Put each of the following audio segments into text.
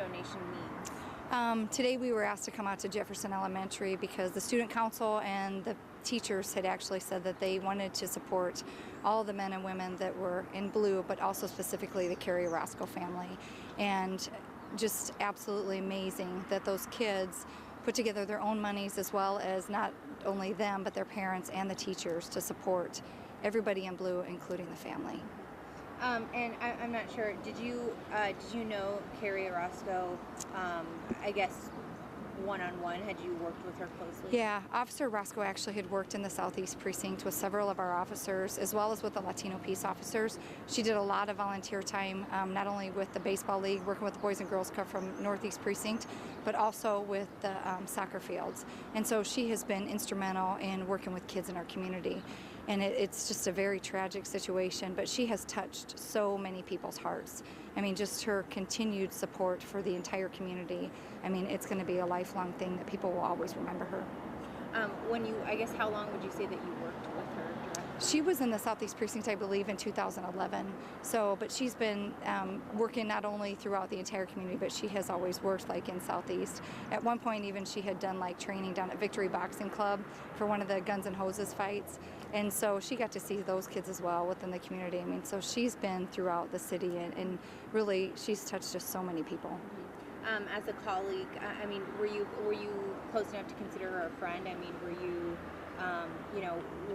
donation means? Today we were asked to come out to Jefferson Elementary because the student council and the teachers had actually said that they wanted to support all the men and women that were in blue, but also specifically the Kerrie Orozco family. And just absolutely amazing that those kids put together their own monies, as well as not only them but their parents and the teachers, to support everybody in blue, including the family. And I'm not sure. Did you know Kerrie Orozco? I guess one-on-one. Had you worked with her closely? Yeah, Officer Orozco actually had worked in the Southeast Precinct with several of our officers, as well as with the Latino peace officers. She did a lot of volunteer time, not only with the baseball league, working with the Boys and Girls Club from Northeast Precinct, but also with the soccer fields. And so she has been instrumental in working with kids in our community. And it's just a very tragic situation, but she has touched so many people's hearts. I mean, just her continued support for the entire community. I mean, it's going to be a lifelong thing that people will always remember her. I guess, how long would you say that you worked with her directly? She was in the Southeast Precinct, I believe, in 2011. But she's been working not only throughout the entire community, but she has always worked like in Southeast. At one point, even she had done like training down at Victory Boxing Club for one of the Guns and Hoses fights. And so she got to see those kids as well within the community. I mean, so she's been throughout the city, and really she's touched just so many people. Mm-hmm. As a colleague, I mean, were you close enough to consider her a friend? I mean, were you,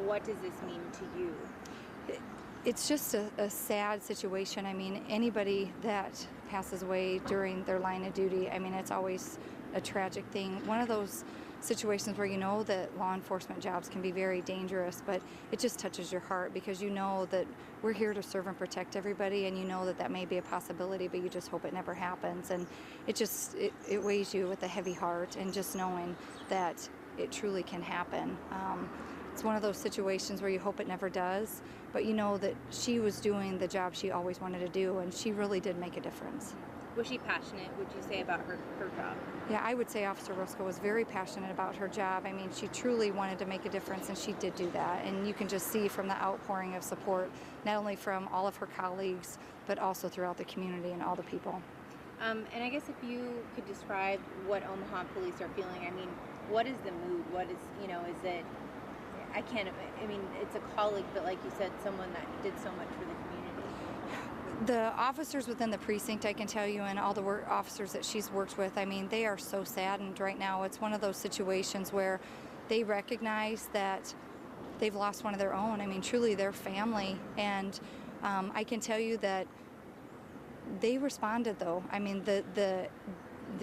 what does this mean to you? It's just a sad situation. I mean, anybody that passes away during their line of duty, I mean, it's always a tragic thing. One of those situations where you know that law enforcement jobs can be very dangerous, but it just touches your heart because you know that we're here to serve and protect everybody, and you know that that may be a possibility, but you just hope it never happens. And it weighs you with a heavy heart, and just knowing that it truly can happen. It's one of those situations where you hope it never does, but you know that she was doing the job she always wanted to do, and she really did make a difference. Was she passionate, would you say, about her job? Yeah, I would say Officer Orozco was very passionate about her job. I mean, she truly wanted to make a difference, and she did do that. And you can just see from the outpouring of support, not only from all of her colleagues, but also throughout the community and all the people. And I guess if you could describe what Omaha police are feeling, I mean, what is the mood? What is, is it, it's a colleague, but like you said, someone that did so much for the community. The officers within the precinct, I can tell you, and all the officers that she's worked with, I mean, they are so saddened right now. It's one of those situations where they recognize that they've lost one of their own. I mean, truly their family. And I can tell you that they responded, though. I mean, the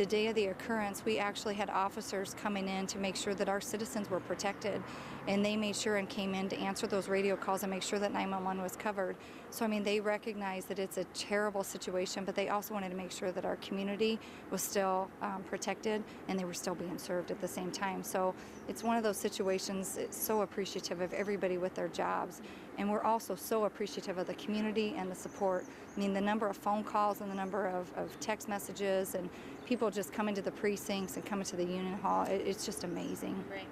day of the occurrence, we actually had officers coming in to make sure that our citizens were protected, and they made sure and came in to answer those radio calls and make sure that 911 was covered. So I mean, they recognize that it's a terrible situation, but they also wanted to make sure that our community was still protected, and they were still being served at the same time. So it's one of those situations. It's so appreciative of everybody with their jobs, and we're also so appreciative of the community and the support. I mean, the number of phone calls and the number of text messages and people just coming to the precincts and coming to the Union Hall, it's just amazing. Right.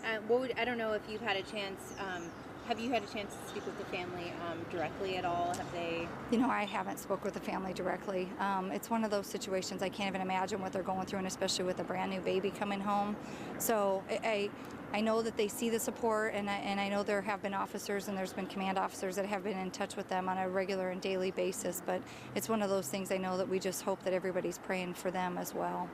I don't know if you've had a chance, have you had a chance to speak with the family directly at all? Have they? I haven't spoke with the family directly. It's one of those situations I can't even imagine what they're going through, and especially with a brand new baby coming home. So I know that they see the support, and I know there have been officers and there's been command officers that have been in touch with them on a regular and daily basis, but it's one of those things I know that we just hope that everybody's praying for them as well.